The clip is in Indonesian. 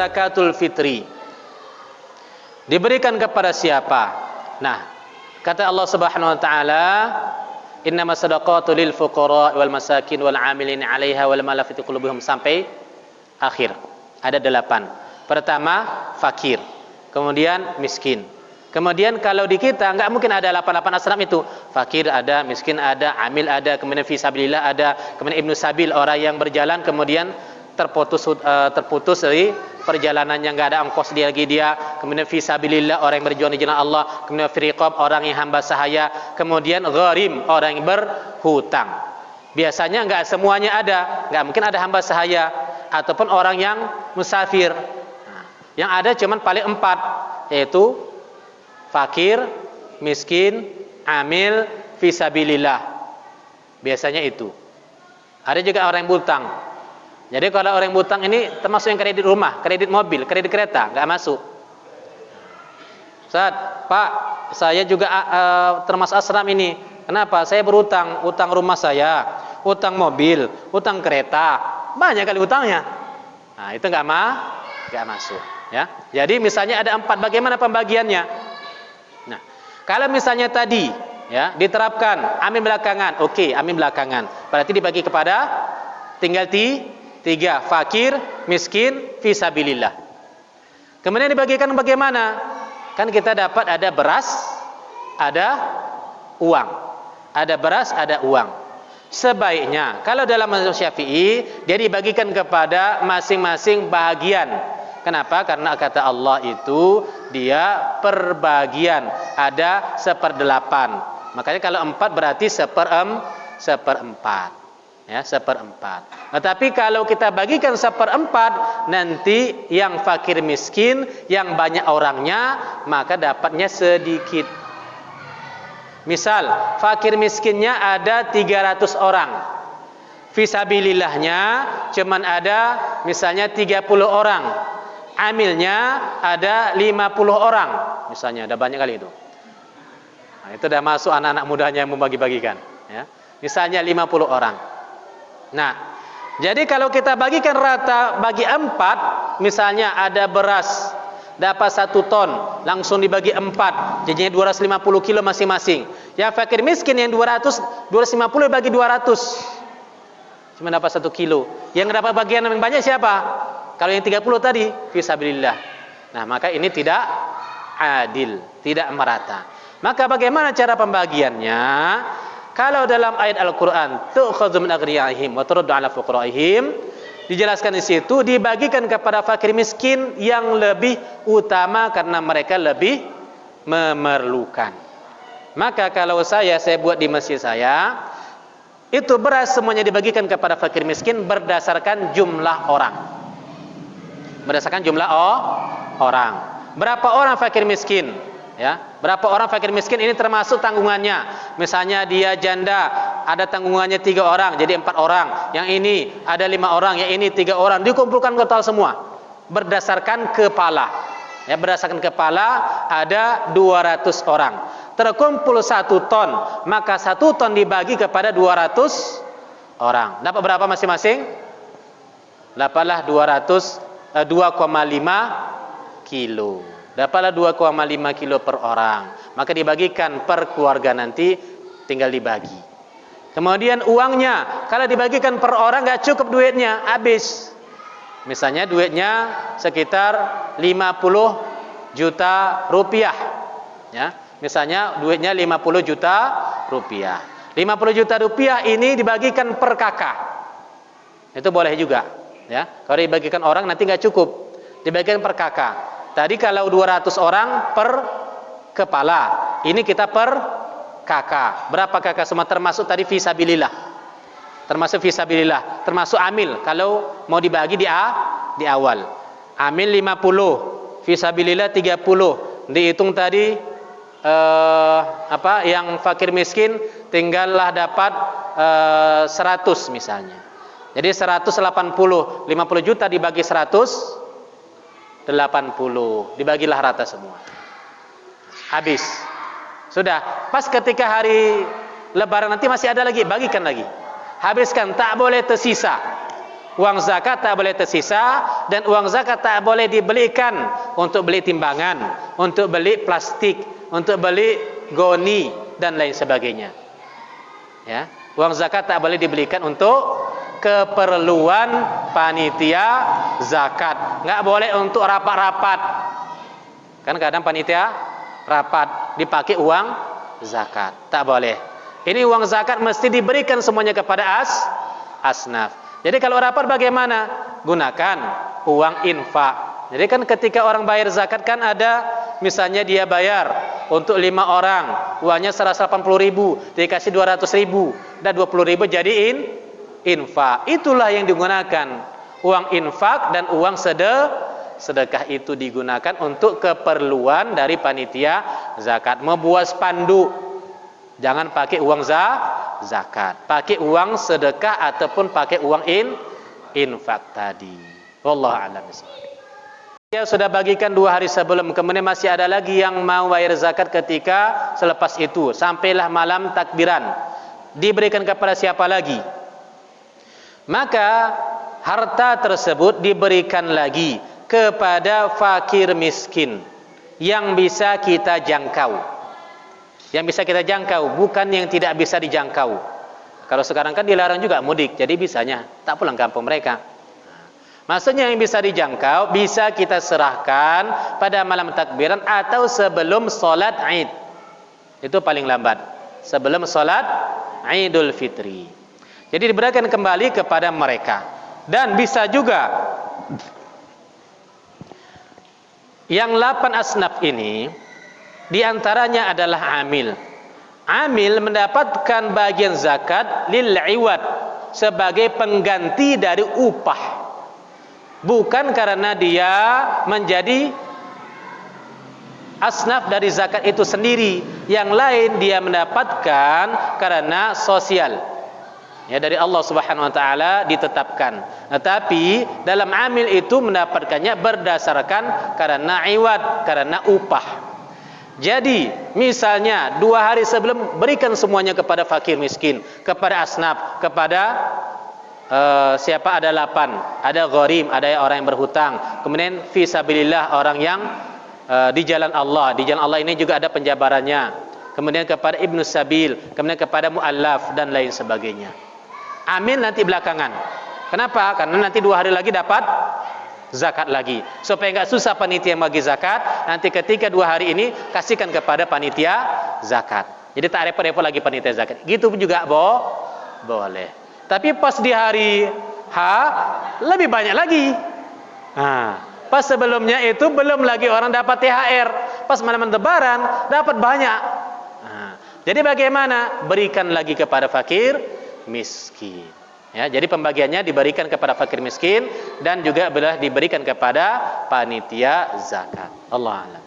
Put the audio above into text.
zakatul fitri. Diberikan kepada siapa? Nah, kata Allah Subhanahu wa taala, innamas shadaqatu lil fuqara wal masakin wal 'amilin 'alaiha wal malafati qulubuhum, sampai akhir. Ada 8. Pertama, fakir. Kemudian miskin. Kemudian kalau di kita enggak mungkin ada 8 asnaf itu. Fakir ada, miskin ada, amil ada, kemudian fisabilillah ada, kemudian ibnu sabil, orang yang berjalan kemudian terputus dari perjalanannya, enggak ada ongkos dia lagi dia, kemudian fisabilillah, orang yang berjuang di jalan Allah, kemudian firiqab, orang yang hamba sahaya, kemudian gharim, orang yang berhutang. Biasanya enggak semuanya ada, enggak mungkin ada hamba sahaya ataupun orang yang musafir. Nah, yang ada cuman paling 4, yaitu fakir, miskin, amil, fisabilillah. Biasanya itu. Ada juga orang yang berhutang. Jadi kalau orang yang berhutang ini termasuk yang kredit rumah, kredit mobil, kredit kereta, enggak masuk. Ustaz, Pak, saya juga termasuk asram ini. Kenapa? Saya berhutang, utang rumah saya, utang mobil, utang kereta, banyak kali utangnya. Nah, itu enggak masuk, ya. Jadi misalnya ada 4, bagaimana pembagiannya? Nah, kalau misalnya tadi, ya, diterapkan amin belakangan, oke, amin belakangan. Berarti dibagi kepada tinggal 3, fakir, miskin, fisabilillah. Kemudian dibagikan bagaimana? Kan kita dapat ada beras, ada uang. Ada beras, ada uang. Sebaiknya kalau dalam mazhab Syafi'i dia dibagikan kepada masing-masing bahagian. Kenapa? Karena kata Allah itu dia perbagian, ada 1/8. Makanya kalau 4 berarti 1/4. Ya, 1/4. Tetapi kalau kita bagikan 1/4, nanti yang fakir miskin, yang banyak orangnya, maka dapatnya sedikit. Misal, fakir miskinnya ada 300 orang. Fisabilillahnya cuman ada misalnya 30 orang. Amilnya ada 50 orang. Misalnya, ada banyak kali itu. Nah, itu sudah masuk anak-anak mudanya yang membagi-bagikan. Ya. Misalnya 50 orang. Nah, jadi kalau kita bagikan rata bagi 4, misalnya ada beras dapat 1 ton, langsung dibagi 4, jadinya 250 kilo masing-masing. Yang fakir miskin yang 250 bagi 200, cuma dapat 1 kilo. Yang dapat bagian yang banyak siapa? Kalau yang 30 tadi, fisabilillah. Nah, maka ini tidak adil, tidak merata. Maka bagaimana cara pembagiannya? Kalau dalam ayat Al-Qur'an, tu'khadzu min aghniyaihim wa turaddu 'ala fuqaraihim, dijelaskan di situ dibagikan kepada fakir miskin yang lebih utama karena mereka lebih memerlukan. Maka kalau saya buat di masjid saya, itu beras semuanya dibagikan kepada fakir miskin berdasarkan jumlah orang. Berdasarkan jumlah orang. Berapa orang fakir miskin? Ya, berapa orang fakir miskin ini termasuk tanggungannya. Misalnya dia janda, ada tanggungannya 3 orang, jadi 4 orang. Yang ini ada 5 orang, yang ini 3 orang. Dikumpulkan total semua berdasarkan kepala. Ya, berdasarkan kepala ada 200 orang. Terkumpul 1 ton, maka 1 ton dibagi kepada 200 orang. Dapat berapa masing-masing? Dapatlah 2,5 kilo. Dapatlah 2,5 kilo per orang. Maka dibagikan per keluarga, nanti tinggal dibagi. Kemudian uangnya, kalau dibagikan per orang enggak cukup duitnya, habis. Misalnya duitnya sekitar 50 juta rupiah. Ya, misalnya duitnya 50 juta rupiah. 50 juta rupiah ini dibagikan per kakak. Itu boleh juga. Ya, kalau dibagikan orang nanti enggak cukup. Dibagikan per kakak. Tadi kalau 200 orang per kepala, ini kita per kakak. Berapa kakak semua termasuk tadi fisabilillah. Termasuk fisabilillah, termasuk amil kalau mau dibagi di awal. Amil 50, fisabilillah 30. Dihitung tadi yang fakir miskin tinggallah dapat 100 misalnya. Jadi 180, 50 juta dibagi 100, 80, dibagilah rata semua. Habis. Sudah, pas ketika hari lebaran nanti masih ada lagi, bagikan lagi. Habiskan, tak boleh tersisa. Uang zakat tak boleh tersisa, dan uang zakat tak boleh dibelikan untuk beli timbangan, untuk beli plastik, untuk beli goni dan lain sebagainya. Ya, uang zakat tak boleh dibelikan untuk keperluan panitia zakat. Enggak boleh untuk rapat-rapat. Kan kadang panitia rapat dipakai uang zakat. Tak boleh. Ini uang zakat mesti diberikan semuanya kepada asnaf. Jadi kalau rapat bagaimana? Gunakan uang infak. Jadi kan ketika orang bayar zakat kan ada, misalnya dia bayar untuk 5 orang, uangnya 180.000, dikasih 200.000, dan 20.000 jadiin infak. Itulah yang digunakan. Uang infak dan uang sedekah itu digunakan untuk keperluan dari panitia zakat. Membuat spanduk, jangan pakai uang zakat, pakai uang sedekah ataupun pakai uang infak tadi. Wallahu a'lam bishawab. Dia sudah bagikan 2 hari sebelum, kemudian masih ada lagi yang mau bayar zakat ketika selepas itu, sampailah malam takbiran. Diberikan kepada siapa lagi? Maka harta tersebut diberikan lagi kepada fakir miskin yang bisa kita jangkau. Yang bisa kita jangkau, bukan yang tidak bisa dijangkau. Kalau sekarang kan dilarang juga mudik, jadi bisanya tak pulang kampung mereka. Maksudnya yang bisa dijangkau, bisa kita serahkan pada malam takbiran atau sebelum solat Id. Itu paling lambat, sebelum solat Idul Fitri. Jadi diberikan kembali kepada mereka. Dan bisa juga yang 8 asnaf ini, di antaranya adalah amil. Amil mendapatkan bagian zakat lil iwad, sebagai pengganti dari upah. Bukan karena dia menjadi asnaf dari zakat itu sendiri. Yang lain dia mendapatkan karena sosial. Ya, dari Allah Subhanahu wa taala ditetapkan. Tetapi dalam amil itu mendapatkannya berdasarkan karena iwad, karena upah. Jadi misalnya 2 hari sebelum berikan semuanya kepada fakir miskin, kepada asnaf, kepada siapa, ada 8, ada gharim, ada orang yang berhutang, kemudian fi sabilillah, orang yang di jalan Allah. Di jalan Allah ini juga ada penjabarannya. Kemudian kepada ibnu sabil, kemudian kepada muallaf dan lain sebagainya. Amin nanti belakangan. Kenapa? Karena nanti 2 hari lagi dapat zakat lagi, supaya enggak susah panitia yang bagi zakat. Nanti ketika 2 hari ini kasihkan kepada panitia zakat, jadi tak repot-repot lagi panitia zakat. Gitu juga boleh. Tapi pas di hari H lebih banyak lagi. Pas sebelumnya itu belum lagi orang dapat THR, pas malam Lebaran dapat banyak. Jadi bagaimana? Berikan lagi kepada fakir miskin. Ya, jadi pembagiannya diberikan kepada fakir miskin dan juga diberikan kepada panitia zakat. Allah a'lam.